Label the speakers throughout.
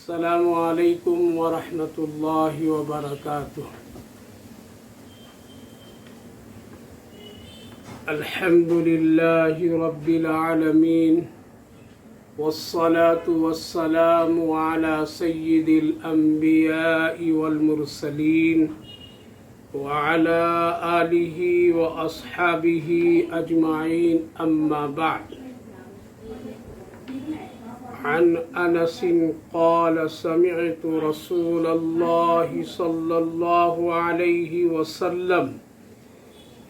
Speaker 1: السلام علیکم ورحمۃ اللہ وبرکاتہ۔ الحمد للہ رب العالمین والصلاة والسلام علی سید الانبیاء والمرسلین وعلی آلہ واصحابہ اجمعین، اما بعد۔ عن انس قال سمعت رسول اللہ صلی اللہ علیہ وسلم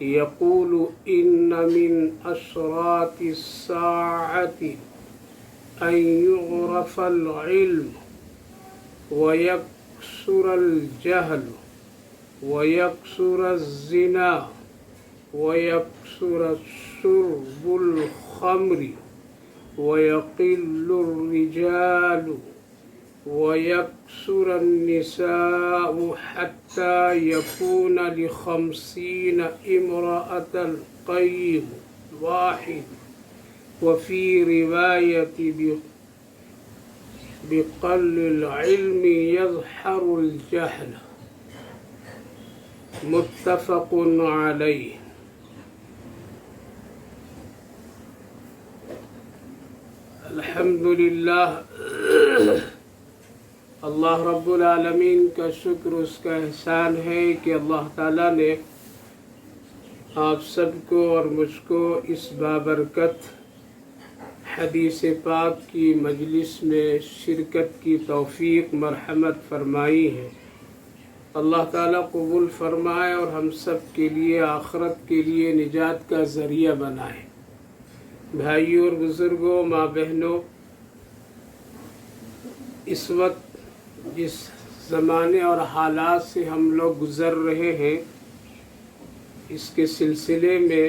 Speaker 1: يقول ان من اشراط الساعة ان يعرف العلم ويكثر الجهل ويكثر الزنا ويكثر شرب الخمر ويقل الرجال ويكثر النساء حتى يكون ل50 امرأة القيم واحد، وفي رواية بقل العلم يظهر الجهل، متفق عليه۔ الحمدللہ، اللہ رب العالمین کا شکر، اس کا احسان ہے کہ اللہ تعالیٰ نے آپ سب کو اور مجھ کو اس بابرکت حدیث پاک کی مجلس میں شرکت کی توفیق مرحمت فرمائی ہے۔ اللہ تعالیٰ قبول فرمائے اور ہم سب کے لیے آخرت کے لیے نجات کا ذریعہ بنائے۔ بھائیوں اور بزرگوں، ماں بہنوں، اس وقت جس زمانے اور حالات سے ہم لوگ گزر رہے ہیں، اس کے سلسلے میں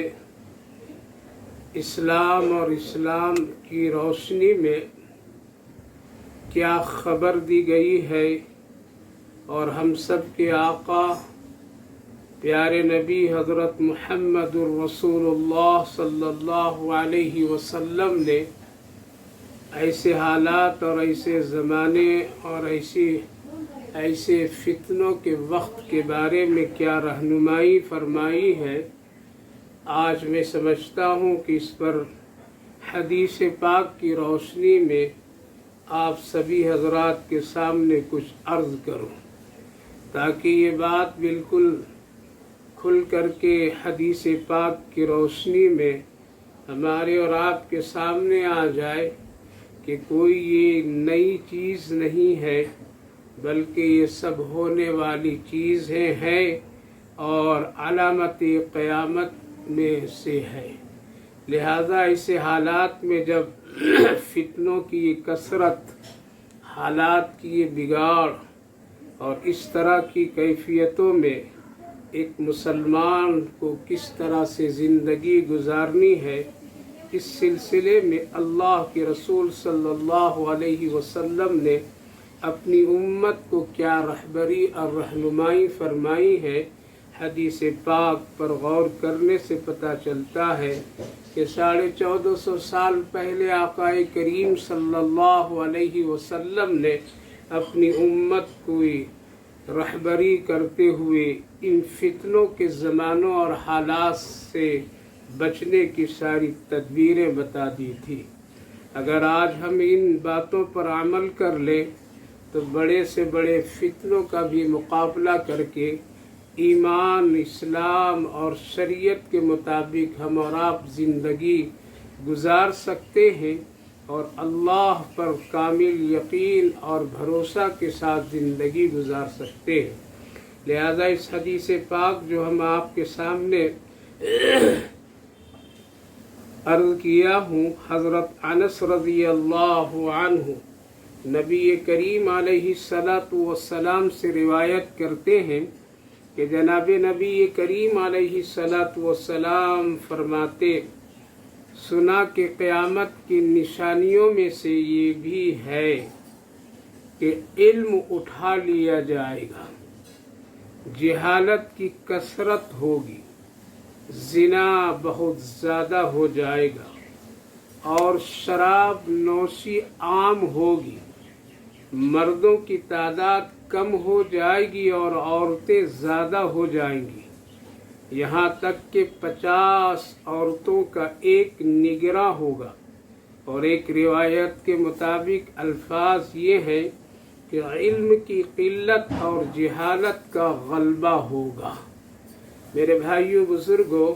Speaker 1: اسلام اور اسلام کی روشنی میں کیا خبر دی گئی ہے، اور ہم سب کے آقا پیارے نبی حضرت محمد الرسول اللہ صلی اللہ علیہ وسلم نے ایسے حالات اور ایسے زمانے اور ایسے فتنوں کے وقت کے بارے میں کیا رہنمائی فرمائی ہے، آج میں سمجھتا ہوں کہ اس پر حدیث پاک کی روشنی میں آپ سبھی حضرات کے سامنے کچھ عرض کروں، تاکہ یہ بات بالکل کھل کر کے حدیث پاک کی روشنی میں ہمارے اور آپ کے سامنے آ جائے کہ کوئی یہ نئی چیز نہیں ہے، بلکہ یہ سب ہونے والی چیزیں ہیں اور علامت قیامت میں سے ہے۔ لہذا ایسے حالات میں جب فتنوں کی یہ کثرت، حالات کی یہ بگاڑ اور اس طرح کی کیفیتوں میں ایک مسلمان کو کس طرح سے زندگی گزارنی ہے، اس سلسلے میں اللہ کے رسول صلی اللہ علیہ وسلم نے اپنی امت کو کیا رہبری اور رہنمائی فرمائی ہے، حدیث پاک پر غور کرنے سے پتہ چلتا ہے کہ 1450 سال پہلے آقا کریم صلی اللہ علیہ وسلم نے اپنی امت کو رہبری کرتے ہوئے ان فتنوں کے زمانوں اور حالات سے بچنے کی ساری تدبیریں بتا دی تھی۔ اگر آج ہم ان باتوں پر عمل کر لیں تو بڑے سے بڑے فتنوں کا بھی مقابلہ کر کے ایمان، اسلام اور شریعت کے مطابق ہم اور آپ زندگی گزار سکتے ہیں، اور اللہ پر کامل یقین اور بھروسہ کے ساتھ زندگی گزار سکتے ہیں۔ لہذا اس حدیث پاک جو ہم آپ کے سامنے عرض کیا ہوں، حضرت انس رضی اللہ عنہ نبی کریم علیہ السلام سے روایت کرتے ہیں کہ جناب نبی کریم علیہ السلام فرماتے، سنا کہ قیامت کی نشانیوں میں سے یہ بھی ہے کہ علم اٹھا لیا جائے گا، جہالت کی کثرت ہوگی، زنا بہت زیادہ ہو جائے گا، اور شراب نوشی عام ہوگی، مردوں کی تعداد کم ہو جائے گی اور عورتیں زیادہ ہو جائیں گی، یہاں تک کہ 50 عورتوں کا ایک نگراں ہوگا۔ اور ایک روایت کے مطابق الفاظ یہ ہیں کہ علم کی قلت اور جہالت کا غلبہ ہوگا۔ میرے بھائیوں بزرگوں،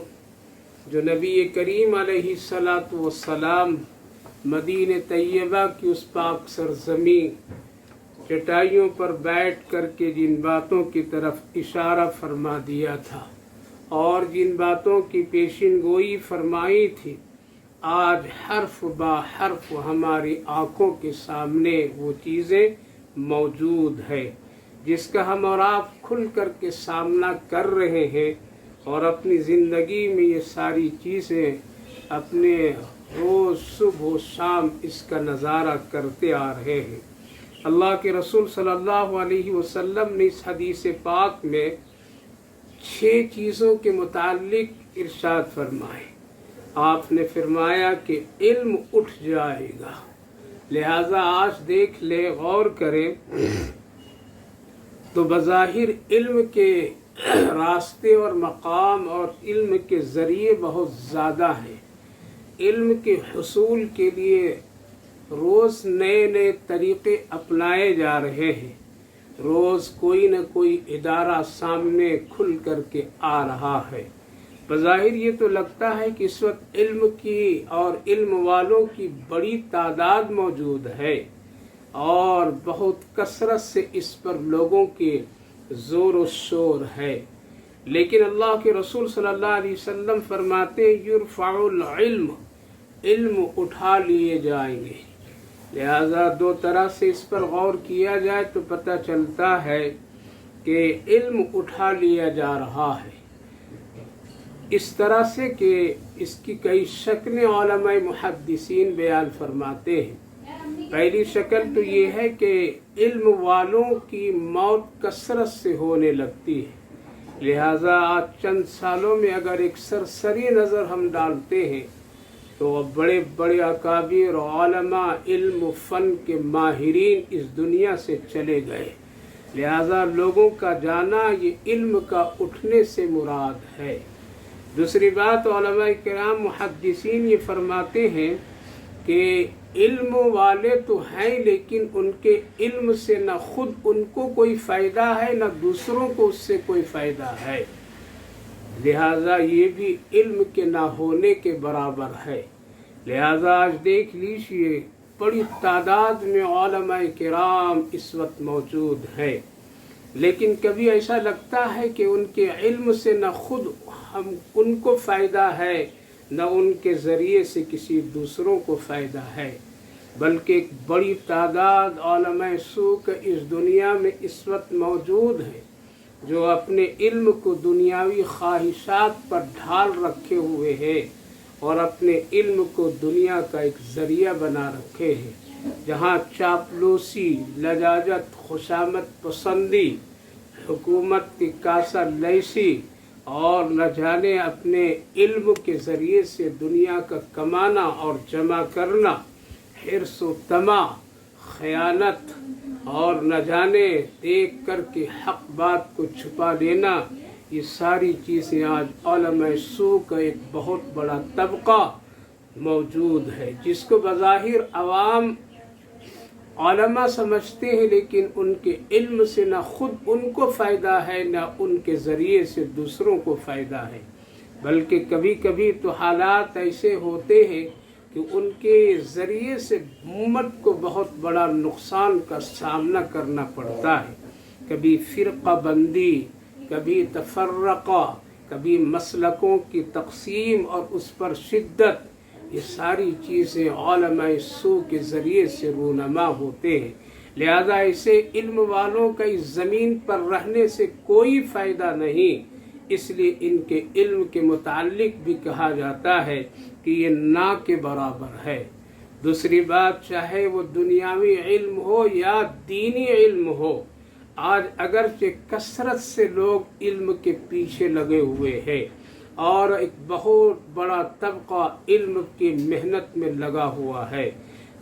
Speaker 1: جو نبی کریم علیہ الصلاۃ والسلام مدینہ طیبہ کی اس پاک سرزمین چٹائیوں پر بیٹھ کر کے جن باتوں کی طرف اشارہ فرما دیا تھا اور جن باتوں کی پیشین گوئی فرمائی تھی، آج حرف با حرف ہماری آنکھوں کے سامنے وہ چیزیں موجود ہے جس کا ہم اور آپ کھل کر کے سامنا کر رہے ہیں، اور اپنی زندگی میں یہ ساری چیزیں اپنے روز صبح و شام اس کا نظارہ کرتے آ رہے ہیں۔ اللہ کے رسول صلی اللہ علیہ وسلم نے اس حدیث پاک میں 6 چیزوں کے متعلق ارشاد فرمائے۔ آپ نے فرمایا کہ علم اٹھ جائے گا، لہذا آج دیکھ لے، غور کریں تو بظاہر علم کے راستے اور مقام اور علم کے ذریعے بہت زیادہ ہیں۔ علم کے حصول کے لیے روز نئے نئے طریقے اپنائے جا رہے ہیں، روز کوئی نہ کوئی ادارہ سامنے کھل کر کے آ رہا ہے۔ بظاہر یہ تو لگتا ہے کہ اس وقت علم کی اور علم والوں کی بڑی تعداد موجود ہے اور بہت کثرت سے اس پر لوگوں کے زور و شور ہے، لیکن اللہ کے رسول صلی اللہ علیہ وسلم فرماتے یرفع العلم، علم اٹھا لیے جائیں گے۔ لہذا 2 طرح سے اس پر غور کیا جائے تو پتہ چلتا ہے کہ علم اٹھا لیا جا رہا ہے، اس طرح سے کہ اس کی کئی شکلیں علماء محدثین بیان فرماتے ہیں۔ پہلی شکل تو یہ ہے کہ علم والوں کی موت کثرت سے ہونے لگتی ہے، لہذا آج چند سالوں میں اگر ایک سرسری نظر ہم ڈالتے ہیں تو بڑے بڑے اکابر علماء علم و فن کے ماہرین اس دنیا سے چلے گئے، لہذا لوگوں کا جانا یہ علم کا اٹھنے سے مراد ہے۔ دوسری بات، علماء کرام محدثین یہ فرماتے ہیں کہ علم والے تو ہیں لیکن ان کے علم سے نہ خود ان کو کوئی فائدہ ہے نہ دوسروں کو اس سے کوئی فائدہ ہے، لہذا یہ بھی علم کے نہ ہونے کے برابر ہے۔ لہذا آج دیکھ لیجیے بڑی تعداد میں علماء کرام اس وقت موجود ہیں، لیکن کبھی ایسا لگتا ہے کہ ان کے علم سے نہ خود ان کو فائدہ ہے نہ ان کے ذریعے سے کسی دوسروں کو فائدہ ہے، بلکہ ایک بڑی تعداد علماء سوء اس دنیا میں اس وقت موجود ہیں جو اپنے علم کو دنیاوی خواہشات پر ڈھال رکھے ہوئے ہیں اور اپنے علم کو دنیا کا ایک ذریعہ بنا رکھے ہیں، جہاں چاپلوسی، لجاجت، خوشامد پسندی، حکومت کی کاسہ لیسی اور نہ جانے اپنے علم کے ذریعے سے دنیا کا کمانا اور جمع کرنا، حرص و طمع، خیانت اور نہ جانے دیکھ کر کے حق بات کو چھپا لینا، یہ ساری چیزیں آج علماء سوء کا ایک بہت بڑا طبقہ موجود ہے، جس کو بظاہر عوام علماء سمجھتے ہیں، لیکن ان کے علم سے نہ خود ان کو فائدہ ہے نہ ان کے ذریعے سے دوسروں کو فائدہ ہے، بلکہ کبھی کبھی تو حالات ایسے ہوتے ہیں کہ ان کے ذریعے سے امت کو بہت بڑا نقصان کا سامنا کرنا پڑتا ہے، کبھی فرقہ بندی، کبھی تفرقہ، کبھی مسلکوں کی تقسیم اور اس پر شدت، یہ ساری چیزیں علماء سوء کے ذریعے سے رونما ہوتے ہیں۔ لہذا اسے علم والوں کا اس زمین پر رہنے سے کوئی فائدہ نہیں، اس لیے ان کے علم کے متعلق بھی کہا جاتا ہے کہ یہ نا کے برابر ہے۔ دوسری بات، چاہے وہ دنیاوی علم ہو یا دینی علم ہو، آج اگرچہ کثرت سے لوگ علم کے پیچھے لگے ہوئے ہیں اور ایک بہت بڑا طبقہ علم کی محنت میں لگا ہوا ہے،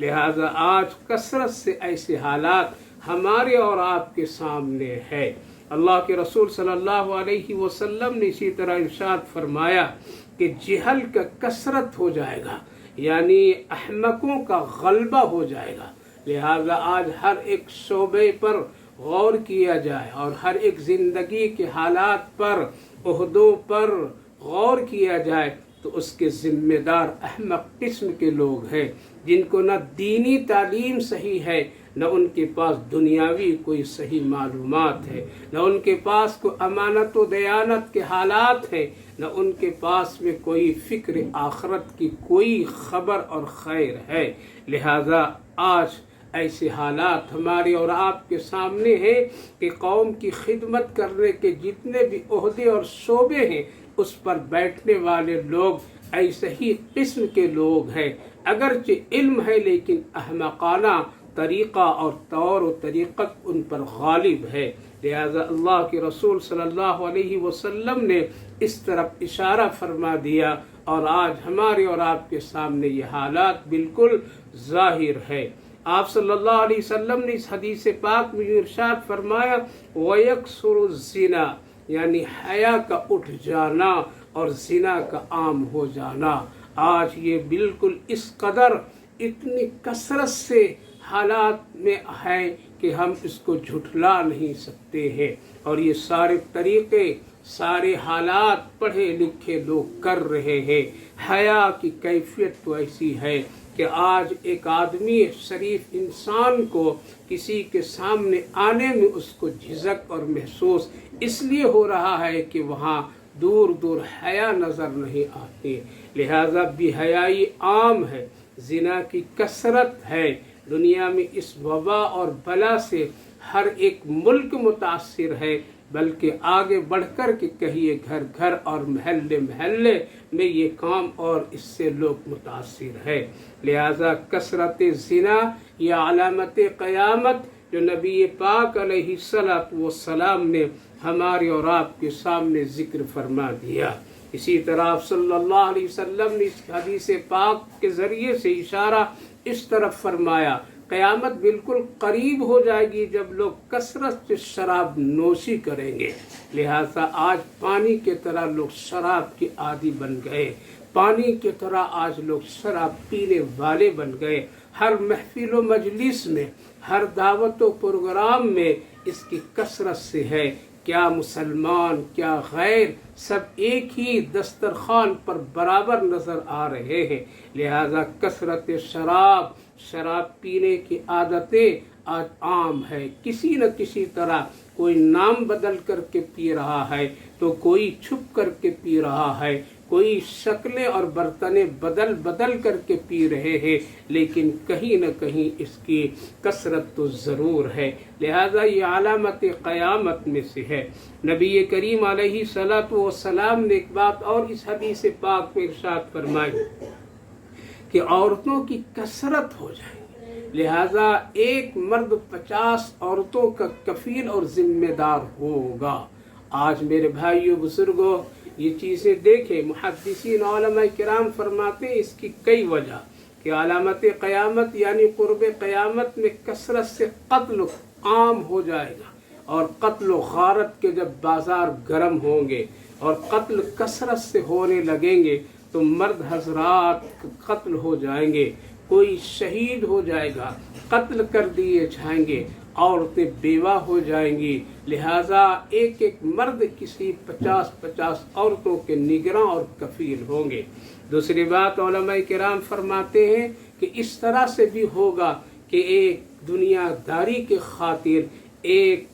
Speaker 1: لہذا آج کثرت سے ایسے حالات ہمارے اور آپ کے سامنے ہے۔ اللہ کے رسول صلی اللہ علیہ وسلم نے اسی طرح ارشاد فرمایا کہ جہل کا کثرت ہو جائے گا، یعنی احمقوں کا غلبہ ہو جائے گا۔ لہذا آج ہر ایک شعبے پر غور کیا جائے اور ہر ایک زندگی کے حالات پر، عہدوں پر غور کیا جائے تو اس کے ذمہ دار احمق قسم کے لوگ ہیں، جن کو نہ دینی تعلیم صحیح ہے، نہ ان کے پاس دنیاوی کوئی صحیح معلومات ہے، نہ ان کے پاس کوئی امانت و دیانت کے حالات ہیں، نہ ان کے پاس میں کوئی فکر آخرت کی کوئی خبر اور خیر ہے۔ لہذا آج ایسے حالات ہمارے اور آپ کے سامنے ہیں کہ قوم کی خدمت کرنے کے جتنے بھی عہدے اور شعبے ہیں اس پر بیٹھنے والے لوگ ایسے ہی قسم کے لوگ ہیں، اگرچہ علم ہے لیکن احمقانہ طریقہ اور طور و طریقت ان پر غالب ہے۔ لہذا اللہ کے رسول صلی اللہ علیہ وسلم نے اس طرف اشارہ فرما دیا، اور آج ہمارے اور آپ کے سامنے یہ حالات بالکل ظاہر ہے۔ آپ صلی اللہ علیہ وسلم نے اس حدیث پاک میں ارشاد فرمایا وَيَكْثُرُ الزِّنَا، یعنی حیا کا اٹھ جانا اور زنا کا عام ہو جانا۔ آج یہ بالکل اس قدر اتنی کثرت سے حالات میں ہے کہ ہم اس کو جھٹلا نہیں سکتے ہیں، اور یہ سارے طریقے، سارے حالات پڑھے لکھے لوگ کر رہے ہیں۔ حیا کی کیفیت تو ایسی ہے کہ آج ایک آدمی شریف انسان کو کسی کے سامنے آنے میں اس کو جھجک اور محسوس اس لیے ہو رہا ہے کہ وہاں دور دور حیا نظر نہیں آتی، لہذا بے حیائی عام ہے، زنا کی کثرت ہے۔ دنیا میں اس وبا اور بلا سے ہر ایک ملک متاثر ہے، بلکہ آگے بڑھ کر کے کہیے گھر گھر اور محلے محلے میں یہ کام اور اس سے لوگ متاثر ہے۔ لہذا کثرت زنا یہ علامت قیامت جو نبی پاک علیہ السلام نے ہمارے اور آپ کے سامنے ذکر فرما دیا۔ اسی طرح آپ صلی اللہ علیہ وسلم نے اس حدیث پاک کے ذریعے سے اشارہ اس طرف فرمایا قیامت بالکل قریب ہو جائے گی جب لوگ کثرت سے شراب نوشی کریں گے۔ لہذا آج پانی کی طرح لوگ شراب کے عادی بن گئے، پانی کی طرح آج لوگ شراب پینے والے بن گئے۔ ہر محفل و مجلس میں، ہر دعوت و پروگرام میں اس کی کثرت سے ہے۔ کیا مسلمان کیا غیر سب ایک ہی دسترخوان پر برابر نظر آ رہے ہیں۔ لہذا کثرت شراب پینے کی عادتیں آج عام ہے، کسی نہ کسی طرح کوئی نام بدل کر کے پی رہا ہے تو کوئی چھپ کر کے پی رہا ہے، کوئی شکلیں اور برتنیں بدل کر کے پی رہے ہیں، لیکن کہیں نہ کہیں اس کی کثرت تو ضرور ہے۔ لہذا یہ علامت قیامت میں سے ہے۔ نبی کریم علیہ السلام نے ایک بات اور اس حدیث پاک میں ارشاد فرمائی کہ عورتوں کی کثرت ہو جائے، لہذا ایک مرد 50 عورتوں کا کفیل اور ذمہ دار ہوگا۔ آج میرے بھائیوں بزرگوں یہ چیزیں دیکھیں، محدثین علماء کرام فرماتے ہیں اس کی کئی وجہ کہ علامت قیامت یعنی قرب قیامت میں کثرت سے قتل عام ہو جائے گا، اور قتل و غارت کے جب بازار گرم ہوں گے اور قتل کثرت سے ہونے لگیں گے تو مرد حضرات قتل ہو جائیں گے، کوئی شہید ہو جائے گا، قتل کر دیے جائیں گے، عورتیں بیوہ ہو جائیں گی۔ لہذا ایک ایک مرد کسی 50 عورتوں کے نگراں اور کفیل ہوں گے۔ دوسری بات علماء کرام فرماتے ہیں کہ اس طرح سے بھی ہوگا کہ ایک دنیا داری کے خاطر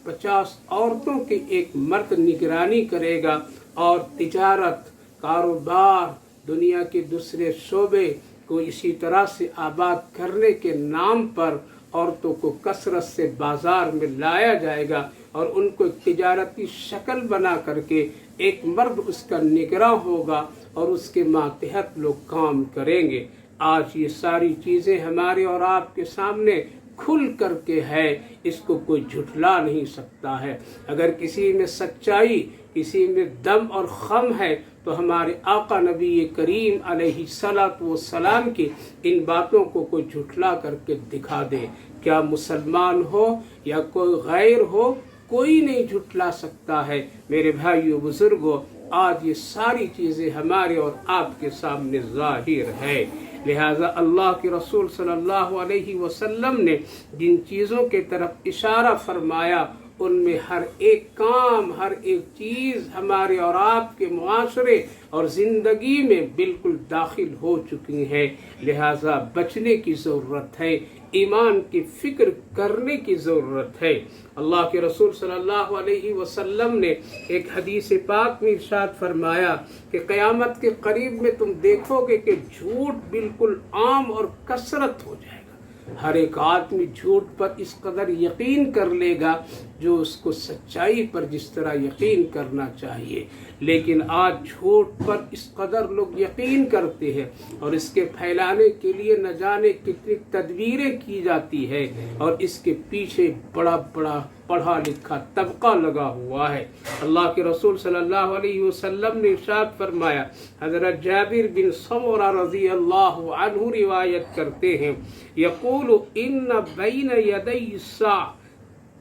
Speaker 1: 50 عورتوں کے ایک مرد نگرانی کرے گا، اور تجارت، کاروبار، دنیا کے دوسرے شعبے کو اسی طرح سے آباد کرنے کے نام پر عورتوں کو کثرت سے بازار میں لایا جائے گا، اور ان کو ایک تجارتی شکل بنا کر کے ایک مرد اس کا نگراں ہوگا اور اس کے ماتحت لوگ کام کریں گے۔ آج یہ ساری چیزیں ہمارے اور آپ کے سامنے کھل کر کے ہے، اس کو کوئی جھٹلا نہیں سکتا ہے۔ اگر کسی میں سچائی، کسی میں دم اور خم ہے تو ہمارے آقا نبی کریم علیہ الصلوۃ والسلام کی ان باتوں کو کوئی جھٹلا کر کے دکھا دے۔ کیا مسلمان ہو یا کوئی غیر ہو، کوئی نہیں جھٹلا سکتا ہے۔ میرے بھائیو بزرگوں، آج یہ ساری چیزیں ہمارے اور آپ کے سامنے ظاہر ہے۔ لہٰذا اللہ کے رسول صلی اللہ علیہ وسلم نے جن چیزوں کے طرف اشارہ فرمایا، ان میں ہر ایک کام، ہر ایک چیز ہمارے اور آپ کے معاشرے اور زندگی میں بالکل داخل ہو چکی ہے۔ لہٰذا بچنے کی ضرورت ہے، ایمان کی فکر کرنے کی ضرورت ہے۔ اللہ کے رسول صلی اللہ علیہ وسلم نے ایک حدیث پاک میں ارشاد فرمایا کہ قیامت کے قریب میں تم دیکھو گے کہ جھوٹ بالکل عام اور کثرت ہو جائے گا۔ ہر ایک آدمی جھوٹ پر اس قدر یقین کر لے گا جو اس کو سچائی پر جس طرح یقین کرنا چاہیے، لیکن آج جھوٹ پر اس قدر لوگ یقین کرتے ہیں اور اس کے پھیلانے کے لیے نہ جانے کتنی تدبیریں کی جاتی ہے، اور اس کے پیچھے بڑا بڑا پڑھا لکھا طبقہ لگا ہوا ہے۔ اللہ کے رسول صلی اللہ علیہ وسلم نے ارشاد فرمایا، حضرت جابر بن سمرہ رضی اللہ عنہ روایت کرتے ہیں، یقول ان بین یدی الساعۃ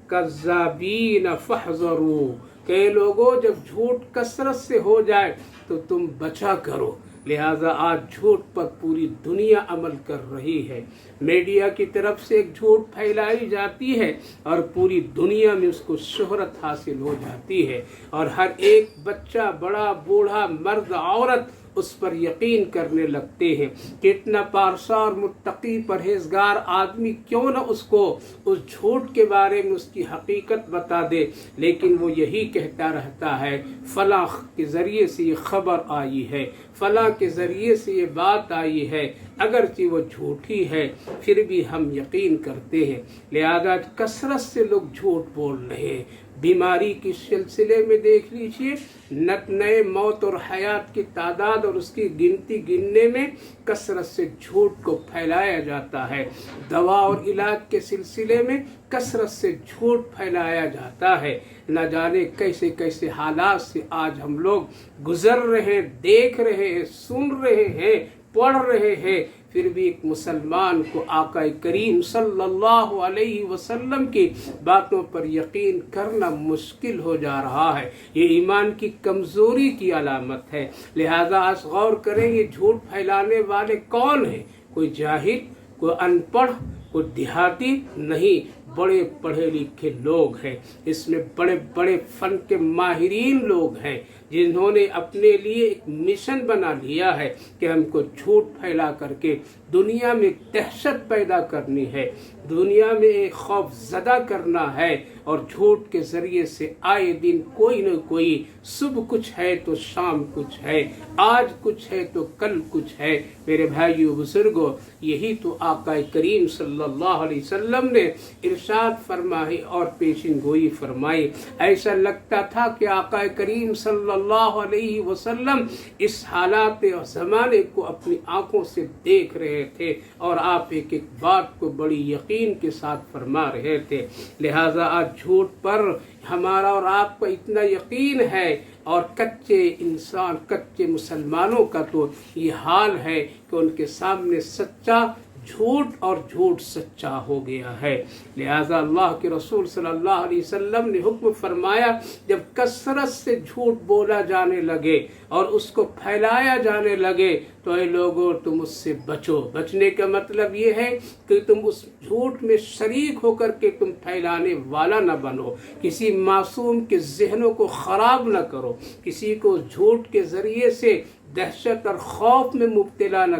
Speaker 1: کذابین فاحذروا، کہ لوگوں جب جھوٹ کثرت سے ہو جائے تو تم بچا کرو۔ لہٰذا آج جھوٹ پر پوری دنیا عمل کر رہی ہے۔ میڈیا کی طرف سے ایک جھوٹ پھیلائی جاتی ہے اور پوری دنیا میں اس کو شہرت حاصل ہو جاتی ہے، اور ہر ایک بچہ، بڑا، بوڑھا، مرد، عورت اس پر یقین کرنے لگتے ہیں۔ کتنا پارسا اور متقی پرہیزگار آدمی کیوں نہ اس کو اس جھوٹ کے بارے میں اس کی حقیقت بتا دے، لیکن وہ یہی کہتا رہتا ہے فلاں کے ذریعے سے یہ خبر آئی ہے، فلاں کے ذریعے سے یہ بات آئی ہے، اگرچہ وہ جھوٹی ہے پھر بھی ہم یقین کرتے ہیں۔ لہذا کثرت سے لوگ جھوٹ بول رہے ہیں۔ بیماری کے سلسلے میں دیکھ لیجیے، نئے موت اور حیات کی تعداد اور اس کی گنتی گننے میں کثرت سے جھوٹ کو پھیلایا جاتا ہے۔ دوا اور علاج کے سلسلے میں کثرت سے جھوٹ پھیلایا جاتا ہے۔ نہ جانے کیسے کیسے حالات سے آج ہم لوگ گزر رہے ہیں، دیکھ رہے ہیں، سن رہے ہیں، پڑھ رہے ہیں، پھر بھی ایک مسلمان کو آقا کریم صلی اللہ علیہ وسلم کی باتوں پر یقین کرنا مشکل ہو جا رہا ہے۔ یہ ایمان کی کمزوری کی علامت ہے۔ لہذا آج غور کریں یہ جھوٹ پھیلانے والے کون ہیں؟ کوئی جاہل، کوئی ان پڑھ، کوئی دیہاتی نہیں، بڑے پڑھے لکھے لوگ ہیں۔ اس میں بڑے بڑے فن کے ماہرین لوگ ہیں جنہوں نے اپنے لیے ایک مشن بنا لیا ہے کہ ہم کو جھوٹ پھیلا کر کے دنیا میں دہشت پیدا کرنی ہے، دنیا میں ایک خوف زدہ کرنا ہے، اور جھوٹ کے ذریعے سے آئے دن کوئی نہ کوئی، صبح کچھ ہے تو شام کچھ ہے، آج کچھ ہے تو کل کچھ ہے۔ میرے بھائیو بزرگوں، یہی تو آقا کریم صلی اللہ علیہ وسلم نے ارشاد فرمائی اور پیشن گوئی فرمائی۔ ایسا لگتا تھا کہ آقا کریم صلی اللہ علیہ وسلم اس حالات اور زمانے کو اپنی آنکھوں سے دیکھ رہے تھے، اور آپ ایک ایک بات کو بڑی یقین کے ساتھ فرما رہے تھے۔ لہٰذا آج جھوٹ پر ہمارا اور آپ کو اتنا یقین ہے، اور کچے انسان، کچے مسلمانوں کا تو یہ حال ہے کہ ان کے سامنے سچا جھوٹ اور جھوٹ سچا ہو گیا ہے۔ لہذا اللہ کے رسول صلی اللہ علیہ وسلم نے حکم فرمایا، جب کثرت سے جھوٹ بولا جانے لگے اور اس کو پھیلایا جانے لگے تو اے لوگوں تم اس سے بچو۔ بچنے کا مطلب یہ ہے کہ تم اس جھوٹ میں شریک ہو کر کے تم پھیلانے والا نہ بنو، کسی معصوم کے ذہنوں کو خراب نہ کرو، کسی کو جھوٹ کے ذریعے سے دہشت اور خوف میں مبتلا نہ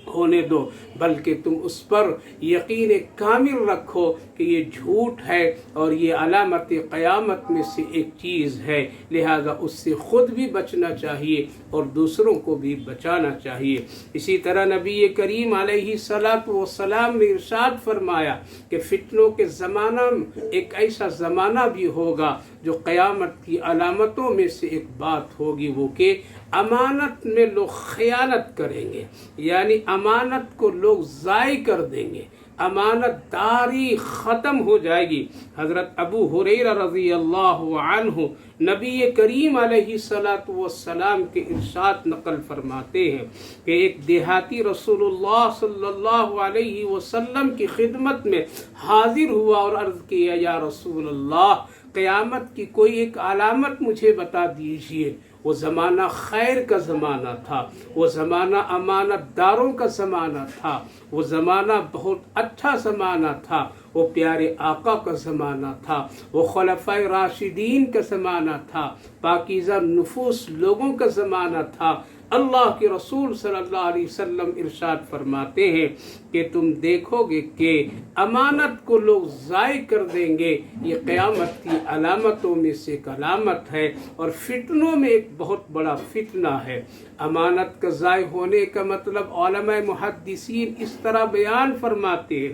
Speaker 1: ہونے دو، بلکہ تم اس پر یقین کامل رکھو کہ یہ جھوٹ ہے اور یہ علامت قیامت میں سے ایک چیز ہے۔ لہذا اس سے خود بھی بچنا چاہیے اور دوسروں کو بھی بچانا چاہیے۔ اسی طرح نبی کریم علیہ الصلوۃ والسلام نے ارشاد فرمایا کہ فتنوں کے زمانہ میں ایک ایسا زمانہ بھی ہوگا جو قیامت کی علامتوں میں سے ایک بات ہوگی، وہ کہ امانت میں لوگ خیانت کریں گے، یعنی امانت کو لوگ ضائع کر دیں گے۔ امانت داری ختم ہو جائے گی۔ حضرت ابو ہریرہ رضی اللہ عنہ نبی کریم علیہ السلام کے ارشاد نقل فرماتے ہیں کہ ایک دیہاتی رسول اللہ صلی اللہ علیہ وسلم کی خدمت میں حاضر ہوا اور عرض کیا، یا رسول اللہ، قیامت کی کوئی ایک علامت مجھے بتا دیجئے۔ وہ زمانہ خیر کا زمانہ تھا، وہ زمانہ امانت داروں کا زمانہ تھا، وہ زمانہ بہت اچھا زمانہ تھا، وہ پیارے آقا کا زمانہ تھا، وہ خلفائے راشدین کا زمانہ تھا، پاکیزہ نفوس لوگوں کا زمانہ تھا۔ اللہ کے رسول صلی اللہ علیہ وسلم ارشاد فرماتے ہیں کہ تم دیکھو گے کہ امانت کو لوگ ضائع کر دیں گے، یہ قیامت کی علامتوں میں سے ایک علامت ہے اور فتنوں میں ایک بہت بڑا فتنہ ہے۔ امانت کا ضائع ہونے کا مطلب علماء محدثین اس طرح بیان فرماتے ہیں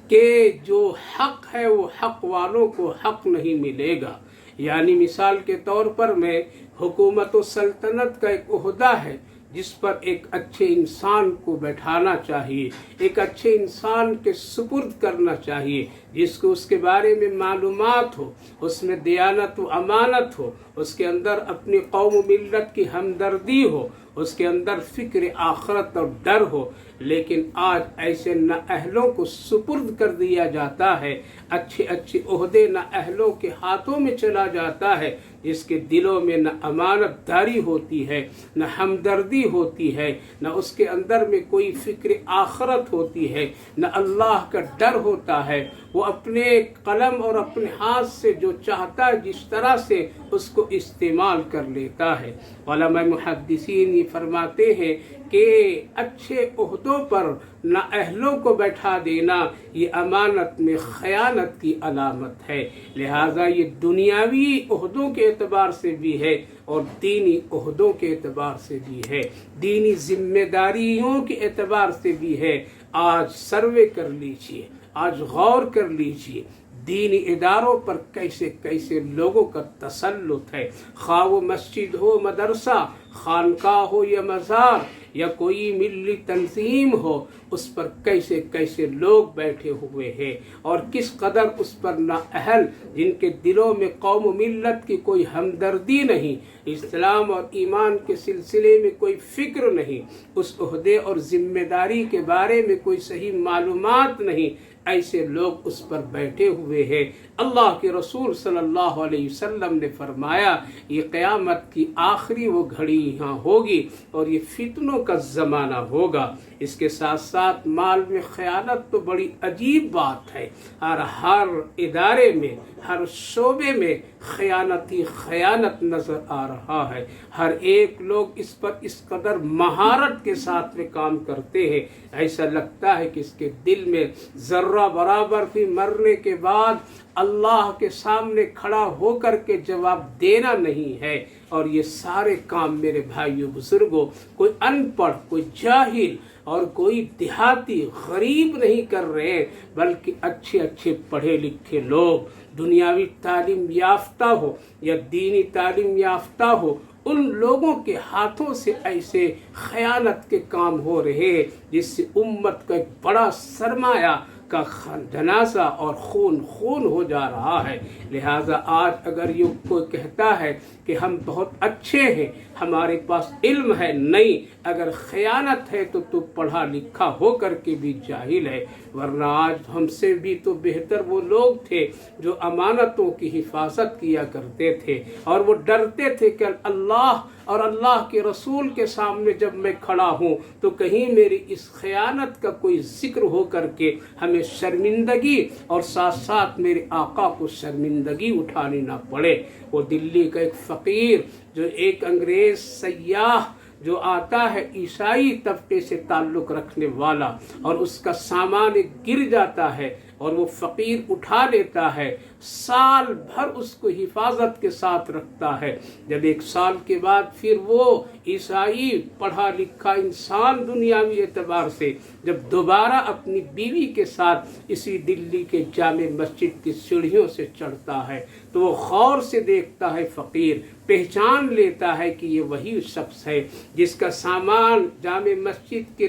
Speaker 1: کہ جو حق ہے وہ حق والوں کو حق نہیں ملے گا۔ یعنی مثال کے طور پر میں حکومت و سلطنت کا ایک عہدہ ہے جس پر ایک اچھے انسان کو بیٹھانا چاہیے، ایک اچھے انسان کے سپرد کرنا چاہیے، جس کو اس کے بارے میں معلومات ہو، اس میں دیانت و امانت ہو، اس کے اندر اپنی قوم و ملت کی ہمدردی ہو، اس کے اندر فکر آخرت اور ڈر ہو۔ لیکن آج ایسے نااہلوں کو سپرد کر دیا جاتا ہے، اچھے اچھے عہدے نااہلوں کے ہاتھوں میں چلا جاتا ہے، جس کے دلوں میں نہ امانت داری ہوتی ہے، نہ ہمدردی ہوتی ہے، نہ اس کے اندر میں کوئی فکر آخرت ہوتی ہے، نہ اللہ کا ڈر ہوتا ہے۔ وہ اپنے قلم اور اپنے ہاتھ سے جو چاہتا ہے جس طرح سے اس کو استعمال کر لیتا ہے۔ علماء محدثین یہ فرماتے ہیں کہ اچھے عہدوں پر نااہلوں کو بیٹھا دینا یہ امانت میں خیانت کی علامت ہے۔ لہٰذا یہ دنیاوی عہدوں کے اعتبار سے بھی ہے اور دینی عہدوں کے اعتبار سے بھی ہے، دینی ذمہ داریوں کے اعتبار سے بھی ہے۔ آج سروے کر لیجئے، آج غور کر لیجئے، دینی اداروں پر کیسے کیسے لوگوں کا تسلط ہے، خواہ وہ مسجد ہو، مدرسہ، خانقاہ ہو یا مزار یا کوئی ملی تنظیم ہو، اس پر کیسے کیسے لوگ بیٹھے ہوئے ہیں اور کس قدر اس پر نااہل، جن کے دلوں میں قوم و ملت کی کوئی ہمدردی نہیں، اسلام اور ایمان کے سلسلے میں کوئی فکر نہیں، اس عہدے اور ذمہ داری کے بارے میں کوئی صحیح معلومات نہیں، ایسے لوگ اس پر بیٹھے ہوئے ہیں۔ اللہ کے رسول صلی اللہ علیہ وسلم نے فرمایا یہ قیامت کی آخری وہ گھڑی یہاں ہوگی اور یہ فتنوں کا زمانہ ہوگا۔ اس کے ساتھ ساتھ مال میں خیانت تو بڑی عجیب بات ہے، اور ہر ادارے میں، ہر شعبے میں خیانت ہی خیانت نظر آ رہا ہے۔ ہر ایک لوگ اس پر اس قدر مہارت کے ساتھ میں کام کرتے ہیں، ایسا لگتا ہے کہ اس کے دل میں ذرہ برابر بھی مرنے کے بعد اللہ کے سامنے کھڑا ہو کر کے جواب دینا نہیں ہے۔ اور یہ سارے کام میرے بھائیوں بزرگوں کوئی ان پڑھ، کوئی جاہل اور کوئی دیہاتی غریب نہیں کر رہے ہیں، بلکہ اچھے اچھے پڑھے لکھے لوگ، دنیاوی تعلیم یافتہ ہو یا دینی تعلیم یافتہ ہو، ان لوگوں کے ہاتھوں سے ایسے خیانت کے کام ہو رہے ہیں جس سے امت کا ایک بڑا سرمایہ کا جنازہ اور خون ہو جا رہا ہے۔ لہٰذا آج اگر یہ کوئی کہتا ہے کہ ہم بہت اچھے ہیں، ہمارے پاس علم ہے، نہیں، اگر خیانت ہے تو تو پڑھا لکھا ہو کر کے بھی جاہل ہے، ورنہ آج ہم سے بھی تو بہتر وہ لوگ تھے جو امانتوں کی حفاظت کیا کرتے تھے اور وہ ڈرتے تھے کہ اللہ اور اللہ کے رسول کے سامنے جب میں کھڑا ہوں تو کہیں میری اس خیانت کا کوئی ذکر ہو کر کے ہمیں شرمندگی اور ساتھ ساتھ میرے آقا کو شرمندگی اٹھانی نہ پڑے۔ وہ دلی کا ایک فقیر جو ایک انگریز سیاح جو آتا ہے عیسائی طبقے سے تعلق رکھنے والا اور اس کا سامان گر جاتا ہے اور وہ فقیر اٹھا لیتا ہے، سال بھر اس کو حفاظت کے ساتھ رکھتا ہے۔ جب ایک سال کے بعد پھر وہ عیسائی پڑھا لکھا انسان دنیاوی اعتبار سے جب دوبارہ اپنی بیوی کے ساتھ اسی دلی کے جامع مسجد کی سیڑھیوں سے چڑھتا ہے تو وہ غور سے دیکھتا ہے، فقیر پہچان لیتا ہے کہ یہ وہی شخص ہے جس کا سامان جامع مسجد کے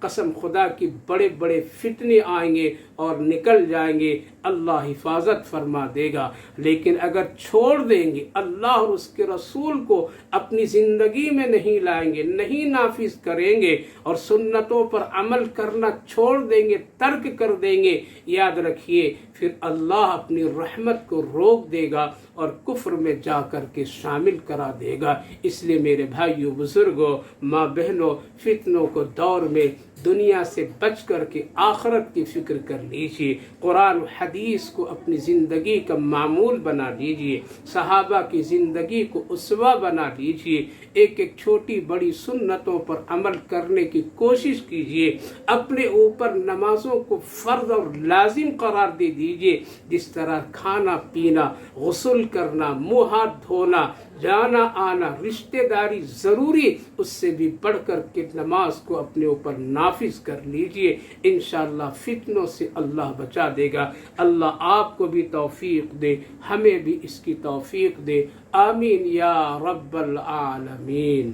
Speaker 1: قسم خدا کی بڑے بڑے فتنے آئیں گے اور نکل جائیں گے، اللہ حفاظت فرما دے گا۔ لیکن اگر چھوڑ دیں گے، اللہ اور اس کے رسول کو اپنی زندگی میں نہیں لائیں گے، نہیں نافذ کریں گے اور سنتوں پر عمل کرنا چھوڑ دیں گے، ترک کر دیں گے، یاد رکھیے پھر اللہ اپنی رحمت کو روک دے گا اور کفر میں جا کر کے شامل کرا دے گا۔ اس لیے میرے بھائیوں، بزرگوں، ماں بہنوں، فتنوں کو دور میں دنیا سے بچ کر کے آخرت کی فکر کر لیجئے، قرآن و حدیث کو اپنی زندگی کا معمول بنا لیجئے، صحابہ کی زندگی کو اسوہ بنا لیجئے، ایک ایک چھوٹی بڑی سنتوں پر عمل کرنے کی کوشش کیجئے، اپنے اوپر نمازوں کو فرض اور لازم قرار دے دیجئے، جس طرح کھانا پینا، غسل کرنا، منہ ہاتھ دھونا، جانا آنا، رشتہ داری ضروری، اس سے بھی بڑھ کر کے نماز کو اپنے اوپر نافذ کر لیجئے، انشاءاللہ فتنوں سے اللہ بچا دے گا۔ اللہ آپ کو بھی توفیق دے، ہمیں بھی اس کی توفیق دے، آمین یا رب العالمین۔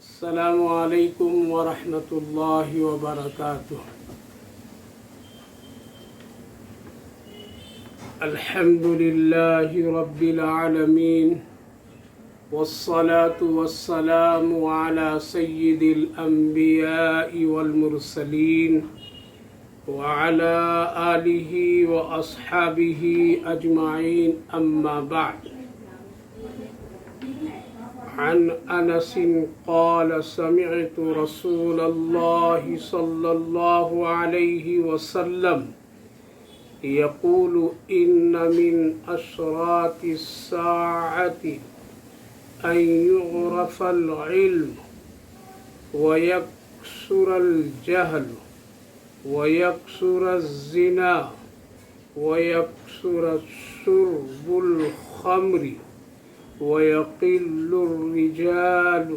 Speaker 1: السلام علیکم ورحمۃ اللہ وبرکاتہ۔ الحمد للہ رب العالمین والصلاة والسلام على سید الانبیاء والمرسلین وعلى آلہ واصحابہ اجمعین، اما بعد۔ عن انس قال سمعت رسول اللہ صلی اللہ علیہ وسلم يقول إن من أشراط الساعة أن يغرف العلم ويكثر الجهل ويكثر الزنا ويكثر شرب الخمر ويقل الرجال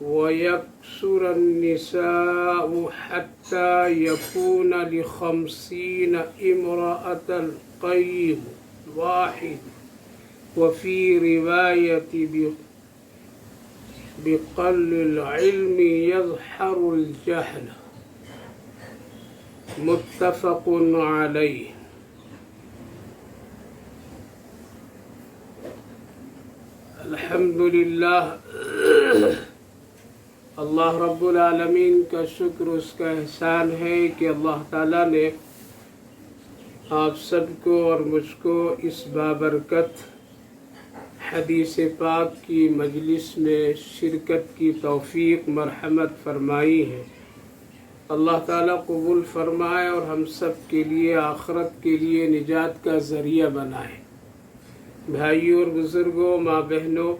Speaker 1: ويكثر النساء حتى يكون ل50 امرأة القيم واحد، وفي رواية بقل العلم يظهر الجهل، متفق عليه۔ الحمدللہ، اللہ رب العالمین کا شکر، اس کا احسان ہے کہ اللہ تعالیٰ نے آپ سب کو اور مجھ کو اس بابرکت حدیث پاک کی مجلس میں شرکت کی توفیق مرحمت فرمائی ہے۔ اللہ تعالیٰ قبول فرمائے اور ہم سب کے لیے آخرت کے لیے نجات کا ذریعہ بنائے۔ بھائیوں اور بزرگوں، ماں بہنوں،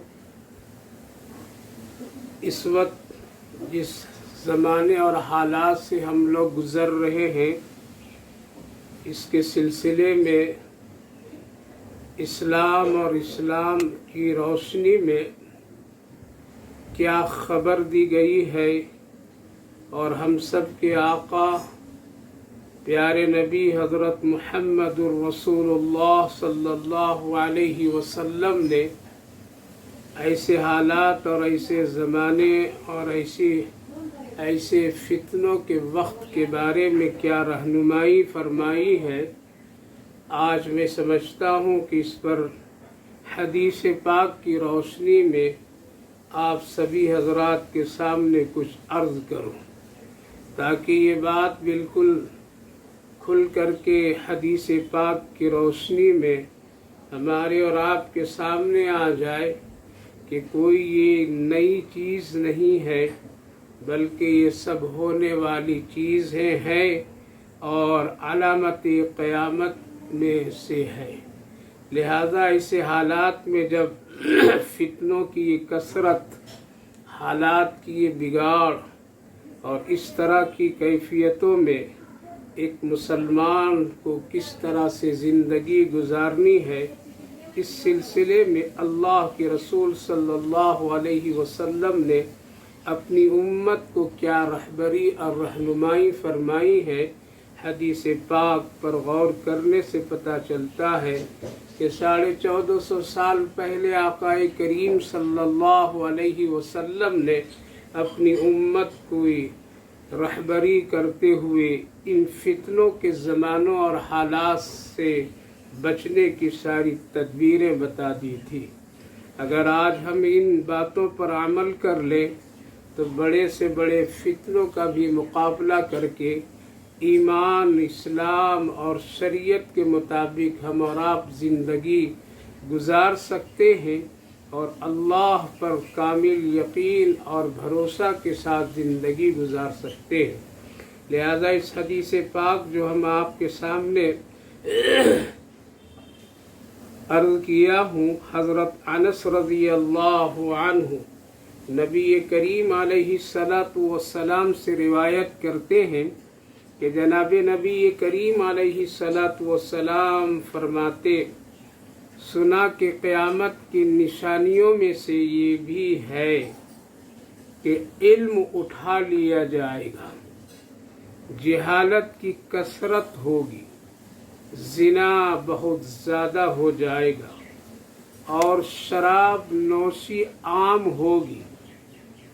Speaker 1: اس وقت جس زمانے اور حالات سے ہم لوگ گزر رہے ہیں، اس کے سلسلے میں اسلام اور اسلام کی روشنی میں کیا خبر دی گئی ہے، اور ہم سب کے آقا پیارے نبی حضرت محمد الرسول اللہ صلی اللہ علیہ وسلم نے ایسے حالات اور ایسے زمانے اور ایسے فتنوں کے وقت کے بارے میں کیا رہنمائی فرمائی ہے، آج میں سمجھتا ہوں کہ اس پر حدیث پاک کی روشنی میں آپ سبھی حضرات کے سامنے کچھ عرض کروں، تاکہ یہ بات بالکل کھل کر کے حدیث پاک کی روشنی میں ہمارے اور آپ کے سامنے آ جائے کہ کوئی یہ نئی چیز نہیں ہے، بلکہ یہ سب ہونے والی چیزیں ہیں اور علامت قیامت میں سے ہے۔ لہذا ایسے حالات میں جب فتنوں کی یہ کثرت، حالات کی یہ بگاڑ اور اس طرح کی کیفیتوں میں ایک مسلمان کو کس طرح سے زندگی گزارنی ہے، اس سلسلے میں اللہ کے رسول صلی اللہ علیہ وسلم نے اپنی امت کو کیا رہبری اور رہنمائی فرمائی ہے، حدیث پاک پر غور کرنے سے پتہ چلتا ہے کہ 1450 سال پہلے آقا کریم صلی اللہ علیہ وسلم نے اپنی امت کو رہبری کرتے ہوئے ان فتنوں کے زمانوں اور حالات سے بچنے کی ساری تدبیریں بتا دی تھی۔ اگر آج ہم ان باتوں پر عمل کر لیں تو بڑے سے بڑے فتنوں کا بھی مقابلہ کر کے ایمان، اسلام اور شریعت کے مطابق ہم اور آپ زندگی گزار سکتے ہیں اور اللہ پر کامل یقین اور بھروسہ کے ساتھ زندگی گزار سکتے ہیں۔ لہذا اس حدیث پاک جو ہم آپ کے سامنے عرض کیا ہوں، حضرت انس رضی اللہ عنہ نبی کریم علیہ السلام سے روایت کرتے ہیں کہ جناب نبی کریم علیہ السلام فرماتے، سنا کہ قیامت کی نشانیوں میں سے یہ بھی ہے کہ علم اٹھا لیا جائے گا، جہالت کی کثرت ہوگی، زنا بہت زیادہ ہو جائے گا اور شراب نوشی عام ہوگی،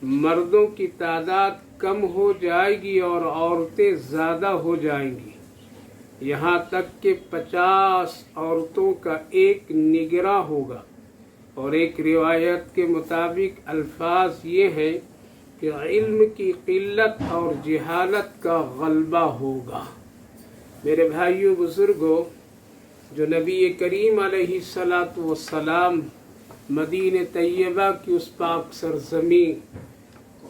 Speaker 1: مردوں کی تعداد کم ہو جائے گی اور عورتیں زیادہ ہو جائیں گی، یہاں تک کہ 50 عورتوں کا ایک نگراں ہوگا۔ اور ایک روایت کے مطابق الفاظ یہ ہیں کہ علم کی قلت اور جہالت کا غلبہ ہوگا۔ میرے بھائیوں بزرگوں، جو نبی کریم علیہ السلام مدینہ طیبہ کی اس پاک سرزمین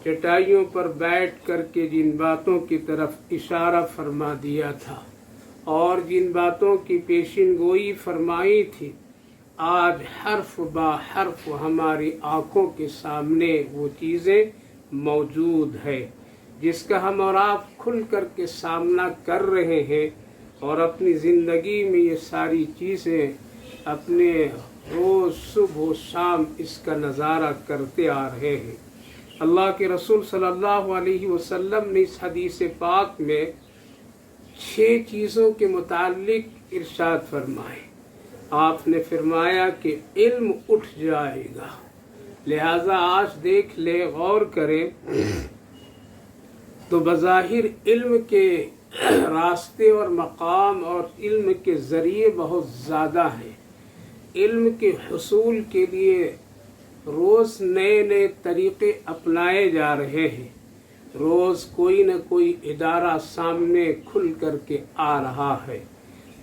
Speaker 1: چٹائیوں پر بیٹھ کر کے جن باتوں کی طرف اشارہ فرما دیا تھا اور جن باتوں کی پیشین گوئی فرمائی تھی، آج حرف با حرف ہماری آنکھوں کے سامنے وہ چیزیں موجود ہے جس کا ہم اور آپ کھل کر کے سامنا کر رہے ہیں اور اپنی زندگی میں یہ ساری چیزیں اپنے روز صبح و شام اس کا نظارہ کرتے آ رہے ہیں۔ اللہ کے رسول صلی اللہ علیہ وسلم نے اس حدیث پاک میں 6 چیزوں کے متعلق ارشاد فرمائے۔ آپ نے فرمایا کہ علم اٹھ جائے گا۔ لہذا آج دیکھ لے، غور کریں تو بظاہر علم کے راستے اور مقام اور علم کے ذریعے بہت زیادہ ہیں۔ علم کے حصول کے لیے روز نئے نئے طریقے اپنائے جا رہے ہیں، روز کوئی نہ کوئی ادارہ سامنے کھل کر کے آ رہا ہے۔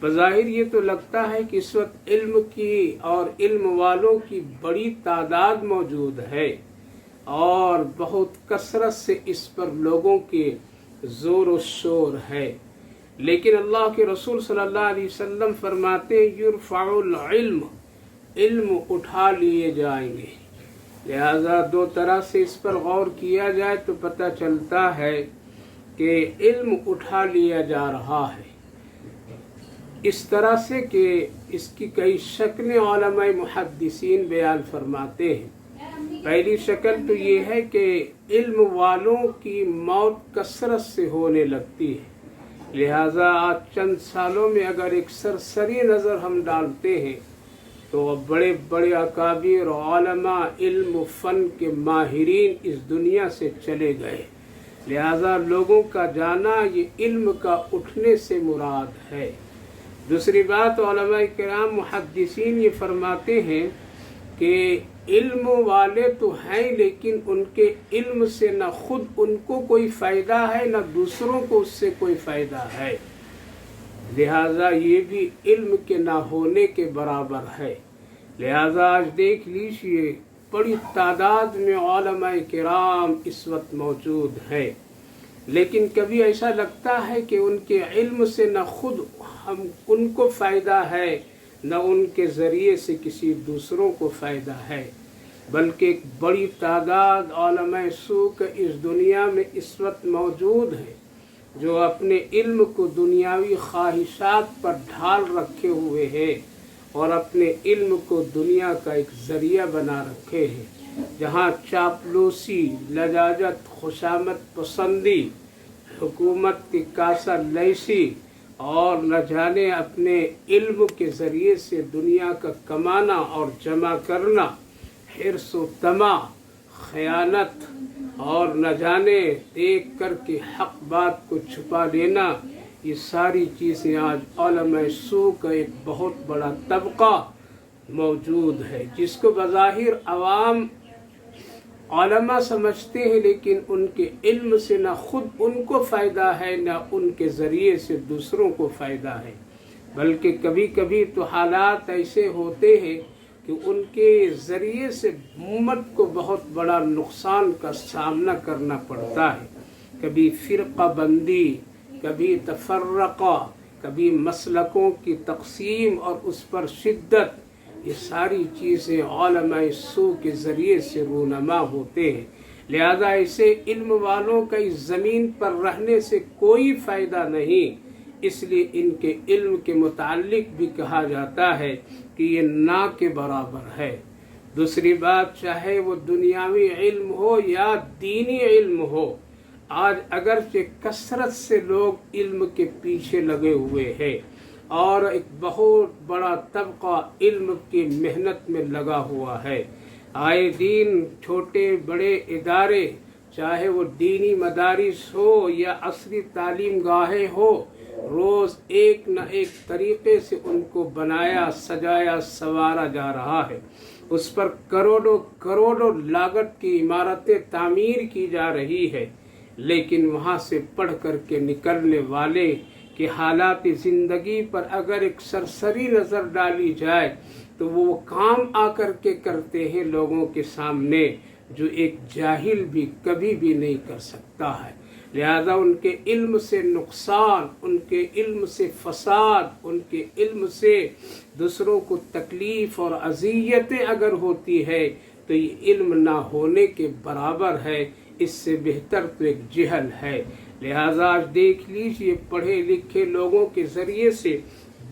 Speaker 1: بظاہر یہ تو لگتا ہے کہ اس وقت علم کی اور علم والوں کی بڑی تعداد موجود ہے اور بہت کثرت سے اس پر لوگوں کے زور و شور ہے، لیکن اللہ کے رسول صلی اللہ علیہ وسلم فرماتے یرفع العلم، علم اٹھا لیے جائیں گے۔ لہذا 2 طرح سے اس پر غور کیا جائے تو پتہ چلتا ہے کہ علم اٹھا لیا جا رہا ہے، اس طرح سے کہ اس کی کئی شکلیں علماء محدثین بیان فرماتے ہیں۔ پہلی شکل تو یہ ہے کہ علم والوں کی موت کثرت سے ہونے لگتی ہے۔ لہذا آج چند سالوں میں اگر ایک سرسری نظر ہم ڈالتے ہیں تو بڑے بڑے اکابر علماء علم و فن کے ماہرین اس دنیا سے چلے گئے۔ لہذا لوگوں کا جانا یہ علم کا اٹھنے سے مراد ہے۔ دوسری بات، علماء کرام محدثین یہ فرماتے ہیں کہ علم والے تو ہیں لیکن ان کے علم سے نہ خود ان کو کوئی فائدہ ہے نہ دوسروں کو اس سے کوئی فائدہ ہے، لہذا یہ بھی علم کے نہ ہونے کے برابر ہے۔ لہذا آج دیکھ لیجیے بڑی تعداد میں علماء کرام اس وقت موجود ہیں، لیکن کبھی ایسا لگتا ہے کہ ان کے علم سے نہ خود ان کو فائدہ ہے نہ ان کے ذریعے سے کسی دوسروں کو فائدہ ہے، بلکہ ایک بڑی تعداد علماء سوء اس دنیا میں اس وقت موجود ہے جو اپنے علم کو دنیاوی خواہشات پر ڈھال رکھے ہوئے ہیں اور اپنے علم کو دنیا کا ایک ذریعہ بنا رکھے ہیں، جہاں چاپلوسی، لجاجت، خوشامد پسندی، حکومت کی کاسہ لیسی اور نہ جانے اپنے علم کے ذریعے سے دنیا کا کمانا اور جمع کرنا، حرص و طمع، خیانت، اور نہ جانے دیکھ کر کے حق بات کو چھپا لینا، یہ ساری چیزیں آج علماء سوء کا ایک بہت بڑا طبقہ موجود ہے، جس کو بظاہر عوام علماء سمجھتے ہیں، لیکن ان کے علم سے نہ خود ان کو فائدہ ہے نہ ان کے ذریعے سے دوسروں کو فائدہ ہے، بلکہ کبھی کبھی تو حالات ایسے ہوتے ہیں کہ ان کے ذریعے سے امت کو بہت بڑا نقصان کا سامنا کرنا پڑتا ہے، کبھی فرقہ بندی، کبھی تفرقہ، کبھی مسلکوں کی تقسیم اور اس پر شدت، یہ ساری چیزیں علماء سوء کے ذریعے سے رونما ہوتے ہیں۔ لہذا ایسے علم والوں کا اس زمین پر رہنے سے کوئی فائدہ نہیں، اس لیے ان کے علم کے متعلق بھی کہا جاتا ہے کہ یہ نا کے برابر ہے۔ دوسری بات، چاہے وہ دنیاوی علم ہو یا دینی علم ہو، آج اگرچہ کثرت سے لوگ علم کے پیچھے لگے ہوئے ہیں اور ایک بہت بڑا طبقہ علم کی محنت میں لگا ہوا ہے، آئے دن چھوٹے بڑے ادارے، چاہے وہ دینی مدارس ہو یا عصری تعلیم گاہیں ہو، روز ایک نہ ایک طریقے سے ان کو بنایا، سجایا، سنوارا جا رہا ہے، اس پر کروڑوں کروڑوں لاگت کی عمارتیں تعمیر کی جا رہی ہے، لیکن وہاں سے پڑھ کر کے نکلنے والے کہ حالات زندگی پر اگر ایک سرسری نظر ڈالی جائے تو وہ کام آ کر کے کرتے ہیں لوگوں کے سامنے جو ایک جاہل بھی کبھی بھی نہیں کر سکتا ہے۔ لہذا ان کے علم سے نقصان، ان کے علم سے فساد، ان کے علم سے دوسروں کو تکلیف اور اذیتیں اگر ہوتی ہے تو یہ علم نہ ہونے کے برابر ہے، اس سے بہتر تو ایک جہل ہے۔ لہذا آج دیکھ لیجئے پڑھے لکھے لوگوں کے ذریعے سے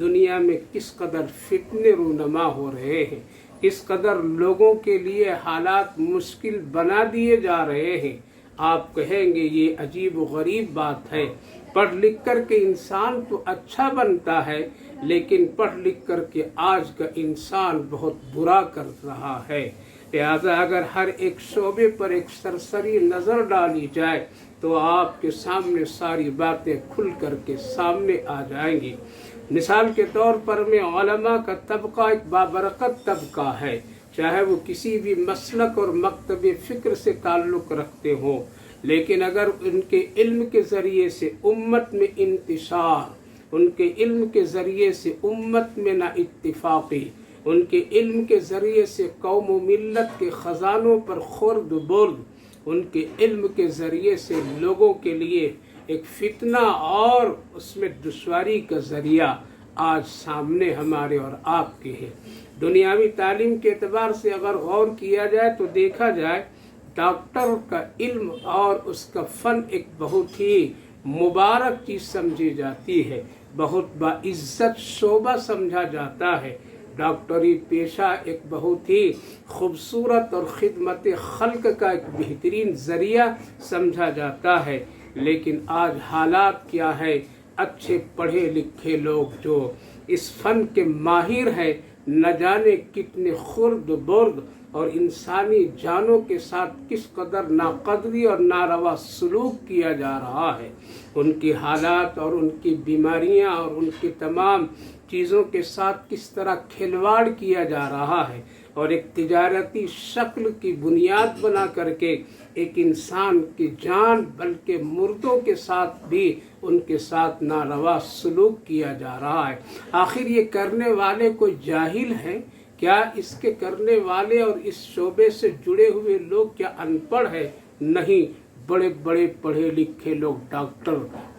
Speaker 1: دنیا میں کس قدر فتنے رونما ہو رہے ہیں، کس قدر لوگوں کے لیے حالات مشکل بنا دیے جا رہے ہیں۔ آپ کہیں گے یہ عجیب و غریب بات ہے، پڑھ لکھ کر کے انسان تو اچھا بنتا ہے، لیکن پڑھ لکھ کر کے آج کا انسان بہت برا کر رہا ہے۔ لہذا اگر ہر ایک شعبے پر ایک سرسری نظر ڈالی جائے تو آپ کے سامنے ساری باتیں کھل کر کے سامنے آ جائیں گی۔ مثال کے طور پر میں علماء کا طبقہ ایک بابرکت طبقہ ہے، چاہے وہ کسی بھی مسلک اور مکتب فکر سے تعلق رکھتے ہوں، لیکن اگر ان کے علم کے ذریعے سے امت میں انتشار، ان کے علم کے ذریعے سے امت میں نہ اتفاقی، ان کے علم کے ذریعے سے قوم و ملت کے خزانوں پر خورد و برد، ان کے علم کے ذریعے سے لوگوں کے لیے ایک فتنہ اور اس میں دشواری کا ذریعہ آج سامنے ہمارے اور آپ کے ہے۔ دنیاوی تعلیم کے اعتبار سے اگر غور کیا جائے تو دیکھا جائے ڈاکٹر کا علم اور اس کا فن ایک بہت ہی مبارک چیز سمجھی جاتی ہے، بہت باعزت شعبہ سمجھا جاتا ہے۔ ڈاکٹری پیشہ ایک بہت ہی خوبصورت اور خدمت خلق کا ایک بہترین ذریعہ سمجھا جاتا ہے، لیکن آج حالات کیا ہے، اچھے پڑھے لکھے لوگ جو اس فن کے ماہر ہیں، نہ جانے کتنے خرد برد اور انسانی جانوں کے ساتھ کس قدر ناقدری اور ناروا سلوک کیا جا رہا ہے، ان کی حالات اور ان کی بیماریاں اور ان کی تمام چیزوں کے ساتھ کس طرح کھلواڑ کیا جا رہا ہے، اور ایک تجارتی شکل کی بنیاد بنا کر کے ایک انسان کی جان بلکہ مردوں کے ساتھ بھی ان کے ساتھ ناروا سلوک کیا جا رہا ہے۔ آخر یہ کرنے والے کوئی جاہل ہیں کیا؟ اس کے کرنے والے اور اس شعبے سے جڑے ہوئے لوگ کیا ان پڑھ ہیں؟ نہیں، بڑے بڑے پڑھے لکھے لوگ ڈاکٹر،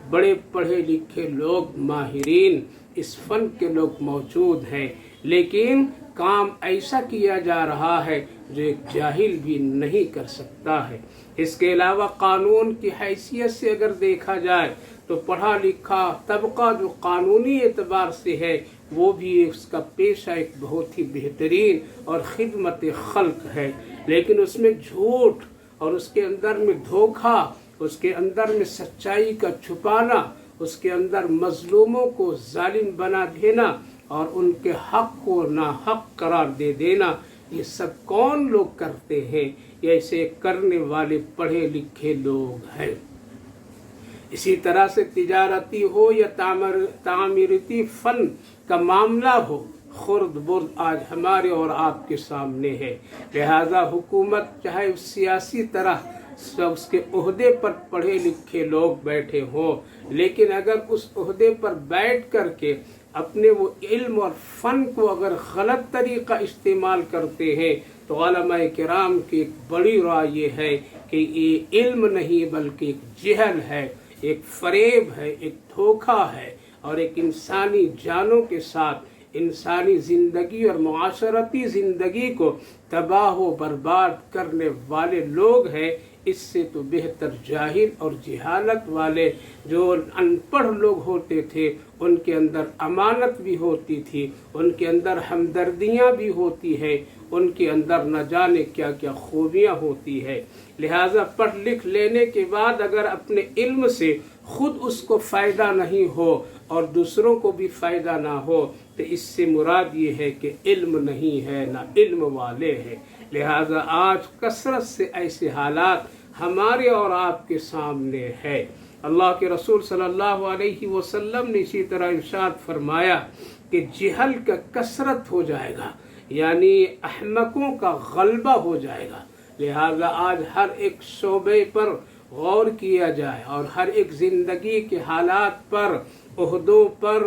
Speaker 1: بڑے پڑھے لکھے لوگ ماہرین اس فن کے لوگ موجود ہیں، لیکن کام ایسا کیا جا رہا ہے جو ایک جاہل بھی نہیں کر سکتا ہے۔ اس کے علاوہ قانون کی حیثیت سے اگر دیکھا جائے تو پڑھا لکھا طبقہ جو قانونی اعتبار سے ہے وہ بھی اس کا پیشہ ایک بہت ہی بہترین اور خدمت خلق ہے، لیکن اس میں جھوٹ اور اس کے اندر میں دھوکہ، اس کے اندر میں سچائی کا چھپانا اس کے اندر مظلوموں کو ظالم بنا دینا اور ان کے حق کو ناحق قرار دے دینا، یہ سب کون لوگ کرتے ہیں؟ یہ ایسے کرنے والے پڑھے لکھے لوگ ہیں۔ اسی طرح سے تجارتی ہو یا تعمیراتی فن کا معاملہ ہو، خرد برد آج ہمارے اور آپ کے سامنے ہے۔ لہذا حکومت چاہے سیاسی طرح اس کے عہدے پر پڑھے لکھے لوگ بیٹھے ہوں، لیکن اگر اس عہدے پر بیٹھ کر کے اپنے وہ علم اور فن کو اگر غلط طریقہ استعمال کرتے ہیں تو علماء کرام کی ایک بڑی رائے یہ ہے کہ یہ علم نہیں بلکہ ایک جہل ہے، ایک فریب ہے، ایک دھوکہ ہے، اور ایک انسانی جانوں کے ساتھ انسانی زندگی اور معاشرتی زندگی کو تباہ و برباد کرنے والے لوگ ہیں۔ اس سے تو بہتر جاہل اور جہالت والے جو ان پڑھ لوگ ہوتے تھے، ان کے اندر امانت بھی ہوتی تھی، ان کے اندر ہمدردیاں بھی ہوتی ہے، ان کے اندر نہ جانے کیا کیا خوبیاں ہوتی ہے۔ لہٰذا پڑھ لکھ لینے کے بعد اگر اپنے علم سے خود اس کو فائدہ نہیں ہو اور دوسروں کو بھی فائدہ نہ ہو تو اس سے مراد یہ ہے کہ علم نہیں ہے، نہ علم والے ہیں۔ لہٰذا آج کثرت سے ایسے حالات ہمارے اور آپ کے سامنے ہے۔ اللہ کے رسول صلی اللہ علیہ وسلم نے اسی طرح ارشاد فرمایا کہ جہل کا کثرت ہو جائے گا، یعنی احمقوں کا غلبہ ہو جائے گا۔ لہذا آج ہر ایک شعبے پر غور کیا جائے اور ہر ایک زندگی کے حالات پر، عہدوں پر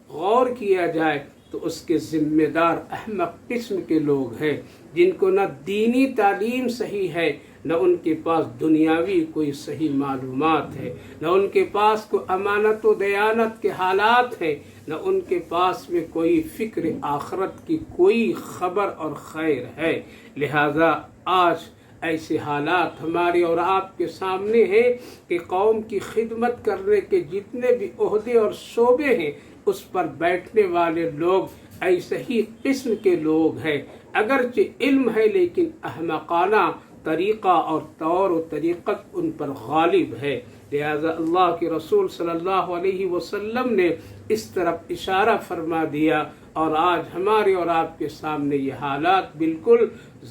Speaker 1: غور کیا جائے تو اس کے ذمہ دار احمق قسم کے لوگ ہیں، جن کو نہ دینی تعلیم صحیح ہے، نہ ان کے پاس دنیاوی کوئی صحیح معلومات ہے، نہ ان کے پاس کوئی امانت و دیانت کے حالات ہیں، نہ ان کے پاس میں کوئی فکر آخرت کی کوئی خبر اور خیر ہے۔ لہذا آج ایسے حالات ہمارے اور آپ کے سامنے ہیں کہ قوم کی خدمت کرنے کے جتنے بھی عہدے اور شعبے ہیں اس پر بیٹھنے والے لوگ ایسے ہی قسم کے لوگ ہیں، اگرچہ علم ہے لیکن احمقانہ طریقہ اور طور و طریقت ان پر غالب ہے۔ لہذا اللہ کے رسول صلی اللہ علیہ وسلم نے اس طرف اشارہ فرما دیا اور آج ہمارے اور آپ کے سامنے یہ حالات بالکل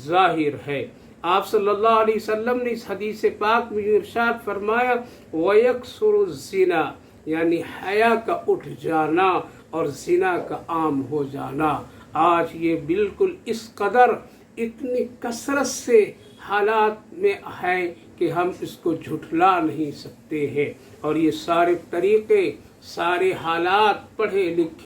Speaker 1: ظاہر ہے۔ آپ صلی اللہ علیہ وسلم نے اس حدیث پاک میں ارشاد فرمایا وَيَكْثُرُ الزِّنَا، یعنی حیا کا اٹھ جانا اور زنا کا عام ہو جانا۔ آج یہ بالکل اس قدر اتنی کثرت سے حالات میں ہے کہ ہم اس کو جھٹلا نہیں سکتے ہیں، اور یہ سارے طریقے، سارے حالات پڑھے لکھے